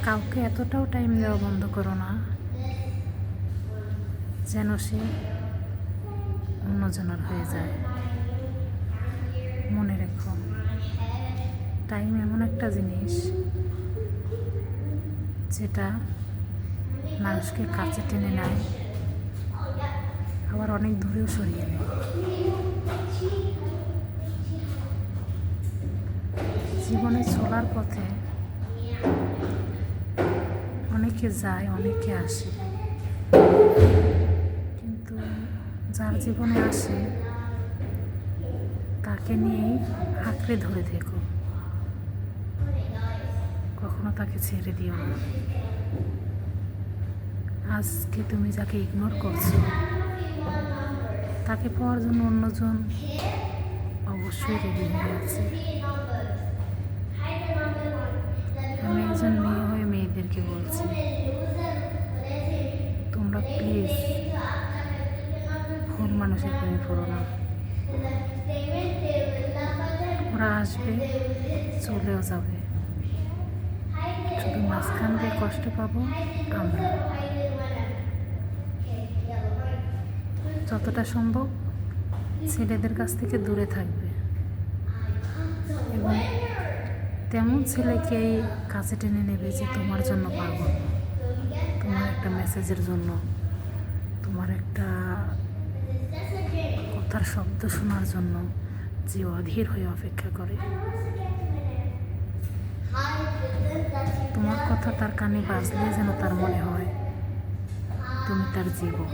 কাউকে এতটাও টাইম দেওয়া বন্ধ করো না যেন সে অন্যজনের হয়ে যায়। মনে রেখো, টাইম এমন একটা জিনিস যেটা মানুষকে কাছে টেনে নেয়, আবার অনেক দূরেও সরিয়ে নেয়। জীবনে চলার পথে অনেকে যায়, অনেকে আসে, কিন্তু যার জীবনে আসে তাকে নিয়েই আঁকড়ে ধরে থেকো, কখনো তাকে ছেড়ে দিও না। আজকে তুমি যাকে ইগনোর করছো তাকে পাওয়ার জন্য অন্যজন অবশ্যই রেডি হয়ে আছে। আমি একজন মেয়ে হয়ে মেয়েদেরকে বলছি, তোমরা প্লিজ ভুল মানুষের প্রেমে পড়ো না। ওরা আসবে, চলেও যাবে, শুধু মাঝখান দিয়ে কষ্ট পাবো আমরা। যতটা সম্ভব ছেলেদের কাছ থেকে দূরে থাকবে এবং তেমন ছেলেকেই কাছে টেনে নেবে যে তোমার জন্য পাগল, তোমার একটা মেসেজের জন্য, তোমার একটা কথার শব্দ শোনার জন্য যে অধীর হয়ে অপেক্ষা করে। তোমার কথা তার কানে বাজলে যেন তার মনে হয় তুমি তার জীবন।